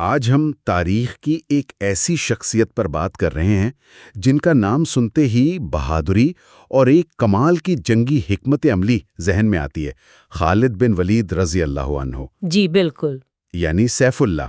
آج ہم تاریخ کی ایک ایسی شخصیت پر بات کر رہے ہیں جن کا نام سنتے ہی بہادری اور ایک کمال کی جنگی حکمت عملی ذہن میں آتی ہے۔ خالد بن ولید رضی اللہ عنہ، جی بالکل۔ یعنی سیف اللہ۔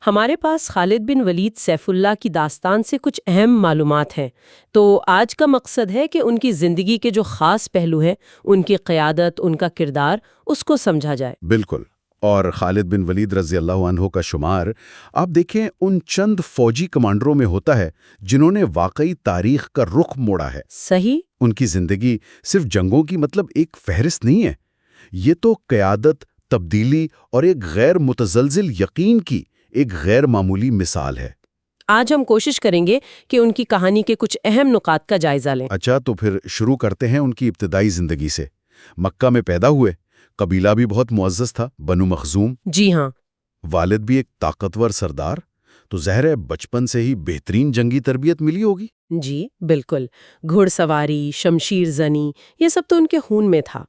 ہمارے پاس خالد بن ولید سیف اللہ کی داستان سے کچھ اہم معلومات ہیں، تو آج کا مقصد ہے کہ ان کی زندگی کے جو خاص پہلو ہیں، ان کی قیادت، ان کا کردار، اس کو سمجھا جائے۔ بالکل۔ اور خالد بن ولید رضی اللہ عنہ کا شمار آپ دیکھیں ان چند فوجی کمانڈروں میں ہوتا ہے جنہوں نے واقعی تاریخ کا رخ موڑا ہے۔ صحیح۔ ان کی زندگی صرف جنگوں کی ایک فہرست نہیں ہے، یہ تو قیادت، تبدیلی اور ایک غیر متزلزل یقین کی ایک غیر معمولی مثال ہے۔ آج ہم کوشش کریں گے کہ ان کی کہانی کے کچھ اہم نکات کا جائزہ لیں۔ اچھا، تو پھر شروع کرتے ہیں ان کی ابتدائی زندگی سے۔ مکہ میں پیدا ہوئے، قبیلہ بھی بہت معزز تھا، بنو مخزوم۔ جی ہاں۔ والد بھی ایک طاقتور سردار، تو ظاہر ہے بچپن سے ہی بہترین جنگی تربیت ملی ہوگی۔ جی بالکل، گھڑ سواری، شمشیر زنی، یہ سب تو ان کے خون میں تھا۔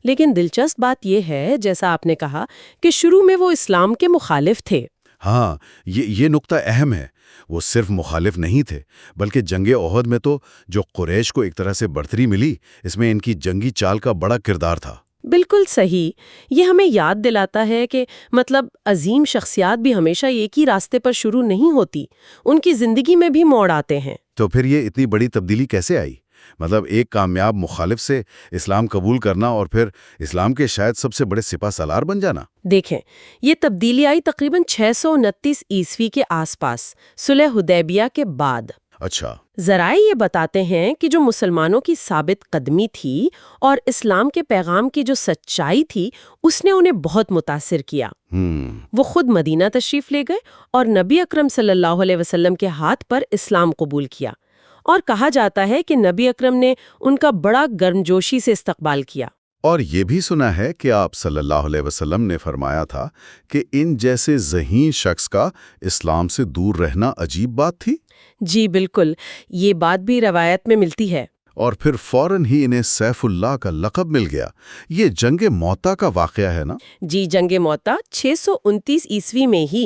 لیکن دلچسپ بات یہ ہے، جیسا آپ نے کہا، کہ شروع میں وہ اسلام کے مخالف تھے۔ ہاں، یہ نقطہ اہم ہے۔ وہ صرف مخالف نہیں تھے، بلکہ جنگ احد میں تو جو قریش کو ایک طرح سے برتری ملی، اس میں ان کی جنگی چال کا بڑا کردار تھا۔ بالکل صحیح۔ یہ ہمیں یاد دلاتا ہے کہ عظیم شخصیات بھی ہمیشہ ایک ہی راستے پر شروع نہیں ہوتی، ان کی زندگی میں بھی موڑ آتے ہیں۔ تو پھر یہ اتنی بڑی تبدیلی کیسے آئی؟ ایک کامیاب مخالف سے اسلام قبول کرنا اور پھر اسلام کے شاید سب سے بڑے سپہ سالار بن جانا۔ دیکھیں، یہ تبدیلی آئی تقریباً 629 عیسوی کے آس پاس، صلح حدیبیہ کے بعد۔ اچھا۔ ذرائع یہ بتاتے ہیں کہ جو مسلمانوں کی ثابت قدمی تھی اور اسلام کے پیغام کی جو سچائی تھی، اس نے انہیں بہت متاثر کیا۔ وہ خود مدینہ تشریف لے گئے اور نبی اکرم صلی اللہ علیہ وسلم کے ہاتھ پر اسلام قبول کیا، اور کہا جاتا ہے کہ نبی اکرم نے ان کا بڑا گرمجوشی سے استقبال کیا۔ اور یہ بھی سنا ہے کہ آپ صلی اللہ علیہ وسلم نے فرمایا تھا کہ ان جیسے ذہین شخص کا اسلام سے دور رہنا عجیب بات تھی۔ جی بالکل، یہ بات بھی روایت میں ملتی ہے۔ اور پھر فوراً ہی انہیں سیف اللہ کا لقب مل گیا۔ یہ جنگ موتا کا واقعہ ہے نا؟ جی، جنگ موتا 629 عیسوی میں ہی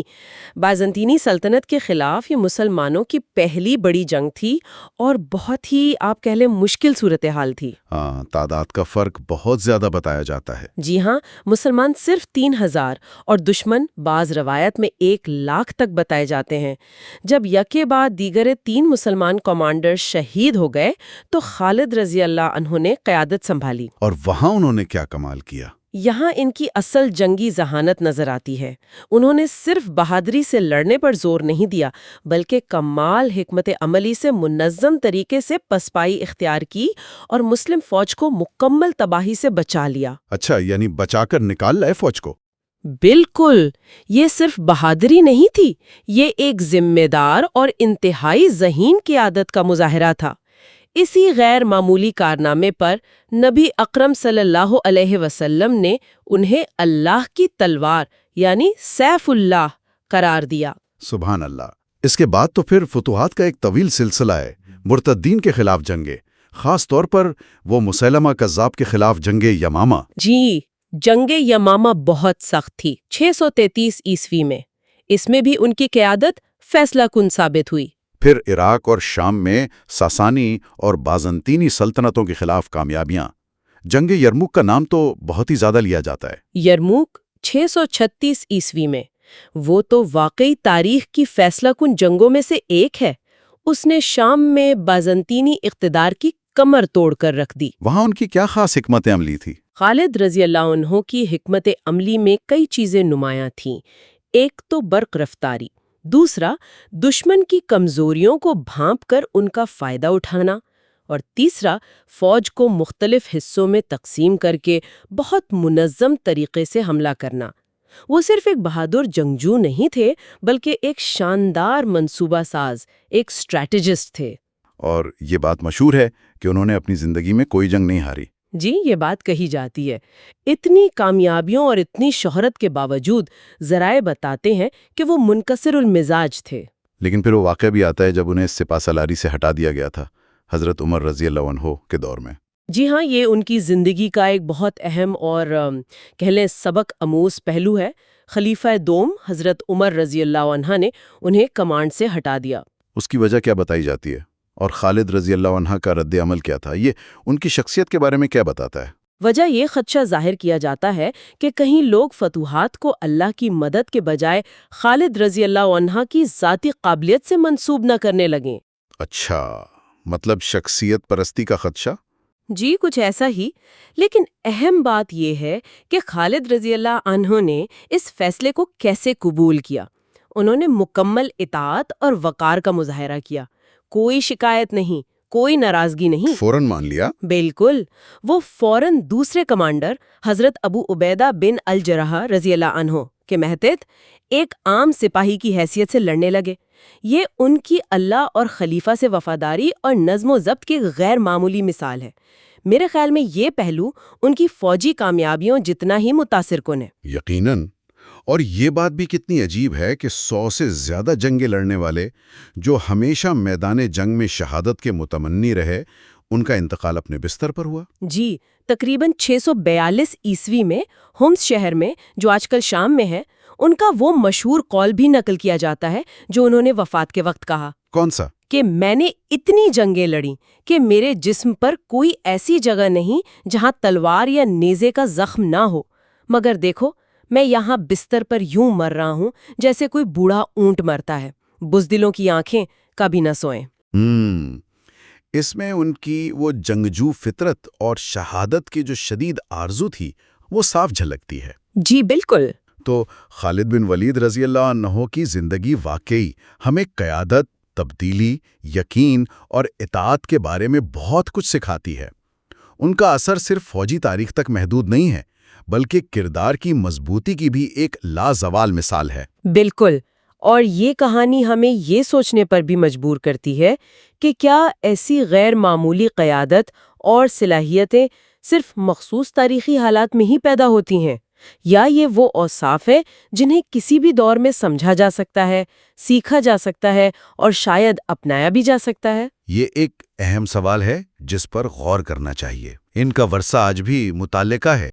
بازنطینی سلطنت کے خلاف یہ مسلمانوں کی پہلی بڑی جنگ تھی، اور بہت ہی آپ کہہ لیں مشکل صورتحال تھی۔ ہاں، تعداد کا فرق بہت زیادہ بتایا جاتا ہے۔ جی ہاں، مسلمان صرف 3000 اور دشمن بعض روایت میں 1,00,000 تک بتائے جاتے ہیں۔ جب یکے بعد دیگر 3 مسلمان کمانڈر شہید ہو گئے تو خالد رضی اللہ عنہ نے قیادت سنبھالی۔ اور وہاں انہوں نے کیا کمال کیا؟ یہاں ان کی اصل جنگی ذہانت نظر آتی ہے۔ انہوں نے صرف بہادری سے لڑنے پر زور نہیں دیا، بلکہ کمال حکمت عملی سے منظم طریقے سے پسپائی اختیار کی اور مسلم فوج کو مکمل تباہی سے بچا لیا۔ اچھا، یعنی بچا کر نکال لائے فوج کو؟ بالکل، یہ صرف بہادری نہیں تھی، یہ ایک ذمہ دار اور انتہائی ذہین قیادت کا مظاہرہ تھا۔ اسی غیر معمولی کارنامے پر نبی اکرم صلی اللہ علیہ وسلم نے انہیں اللہ کی تلوار یعنی سیف اللہ قرار دیا۔ سبحان اللہ۔ اس کے بعد تو پھر فتوحات کا ایک طویل سلسلہ ہے، مرتدین کے خلاف جنگیں، خاص طور پر وہ مسیلمہ کذاب کے خلاف جنگ یمامہ۔ جی، جنگ یمامہ بہت سخت تھی 633 عیسوی میں۔ اس میں بھی ان کی قیادت فیصلہ کن ثابت ہوئی۔ پھر عراق اور شام میں ساسانی اور بازنطینی سلطنتوں کے خلاف کامیابیاں۔ جنگ یرموک کا نام تو بہت ہی زیادہ لیا جاتا ہے۔ یرموک 636 عیسوی میں، وہ تو واقعی تاریخ کی فیصلہ کن جنگوں میں سے ایک ہے۔ اس نے شام میں بازنطینی اقتدار کی کمر توڑ کر رکھ دی۔ وہاں ان کی کیا خاص حکمت عملی تھی؟ خالد رضی اللہ عنہ کی حکمت عملی میں کئی چیزیں نمایاں تھیں۔ ایک تو برق رفتاری، دوسرا دشمن کی کمزوریوں کو بھانپ کر ان کا فائدہ اٹھانا، اور تیسرا فوج کو مختلف حصوں میں تقسیم کر کے بہت منظم طریقے سے حملہ کرنا۔ وہ صرف ایک بہادر جنگجو نہیں تھے، بلکہ ایک شاندار منصوبہ ساز، ایک اسٹریٹجسٹ تھے۔ اور یہ بات مشہور ہے کہ انہوں نے اپنی زندگی میں کوئی جنگ نہیں ہاری۔ جی، یہ بات کہی جاتی ہے۔ اتنی کامیابیوں اور اتنی شہرت کے باوجود ذرائع بتاتے ہیں کہ وہ منکسر المزاج تھے۔ لیکن پھر وہ واقعہ بھی آتا ہے جب انہیں سپہ سالاری سے ہٹا دیا گیا تھا، حضرت عمر رضی اللہ عنہ کے دور میں۔ جی ہاں، یہ ان کی زندگی کا ایک بہت اہم اور کہہ لیں سبق آموز پہلو ہے۔ خلیفہ دوم حضرت عمر رضی اللہ عنہ نے انہیں کمانڈ سے ہٹا دیا۔ اس کی وجہ کیا بتائی جاتی ہے؟ اور خالد رضی اللہ عنہ کا رد عمل کیا تھا؟ یہ ان کی شخصیت کے بارے میں کیا بتاتا ہے؟ وجہ یہ خدشہ ظاہر کیا جاتا ہے کہ کہیں لوگ فتوحات کو اللہ کی مدد کے بجائے خالد رضی اللہ عنہ کی ذاتی قابلیت سے منسوب نہ کرنے لگیں۔ اچھا، مطلب شخصیت پرستی کا خدشہ؟ جی کچھ ایسا ہی، لیکن اہم بات یہ ہے کہ خالد رضی اللہ عنہ نے اس فیصلے کو کیسے قبول کیا۔ انہوں نے مکمل اطاعت اور وقار کا مظاہرہ کیا، کوئی شکایت نہیں، کوئی ناراضگی نہیں، فوراً مان لیا؟ بالکل۔ وہ فوراً دوسرے کمانڈر حضرت ابو عبیدہ بن الجرح رضی اللہ عنہ کے ماتحت ایک عام سپاہی کی حیثیت سے لڑنے لگے۔ یہ ان کی اللہ اور خلیفہ سے وفاداری اور نظم و ضبط کی غیر معمولی مثال ہے۔ میرے خیال میں یہ پہلو ان کی فوجی کامیابیوں جتنا ہی متاثر کن ہے۔ یقیناً۔ اور یہ بات بھی کتنی عجیب ہے کہ 100 سے زیادہ جنگیں لڑنے والے جو ہمیشہ میدان جنگ میں شہادت کے متمنی رہے، ان کا انتقال اپنے بستر پر ہوا۔ جی، تقریباً 642 عیسوی میں ہومس شہر میں، جو آج کل شام میں ہے، ان کا وہ مشہور قول بھی نقل کیا جاتا ہے جو انہوں نے وفات کے وقت کہا۔ کون سا؟ کہ میں نے اتنی جنگیں لڑیں کہ میرے جسم پر کوئی ایسی جگہ نہیں جہاں تلوار یا نیزے کا زخم نہ ہو، مگر دیکھو میں یہاں بستر پر یوں مر رہا ہوں جیسے کوئی بوڑھا اونٹ مرتا ہے، بزدلوں کی آنکھیں کبھی نہ سوئیں۔ اس میں ان کی وہ جنگجو فطرت اور شہادت کی جو شدید آرزو تھی وہ صاف جھلکتی ہے۔ جی بالکل۔ تو خالد بن ولید رضی اللہ عنہ کی زندگی واقعی ہمیں قیادت، تبدیلی، یقین اور اطاعت کے بارے میں بہت کچھ سکھاتی ہے۔ ان کا اثر صرف فوجی تاریخ تک محدود نہیں ہے، بلکہ کردار کی مضبوطی کی بھی ایک لازوال مثال ہے۔ بالکل، اور یہ کہانی ہمیں یہ سوچنے پر بھی مجبور کرتی ہے کہ کیا ایسی غیر معمولی قیادت اور صلاحیتیں صرف مخصوص تاریخی حالات میں ہی پیدا ہوتی ہیں، یا یہ وہ اوصاف ہے جنہیں کسی بھی دور میں سمجھا جا سکتا ہے، سیکھا جا سکتا ہے اور شاید اپنایا بھی جا سکتا ہے؟ یہ ایک اہم سوال ہے جس پر غور کرنا چاہیے۔ ان کا ورثہ آج بھی متعلقہ ہے۔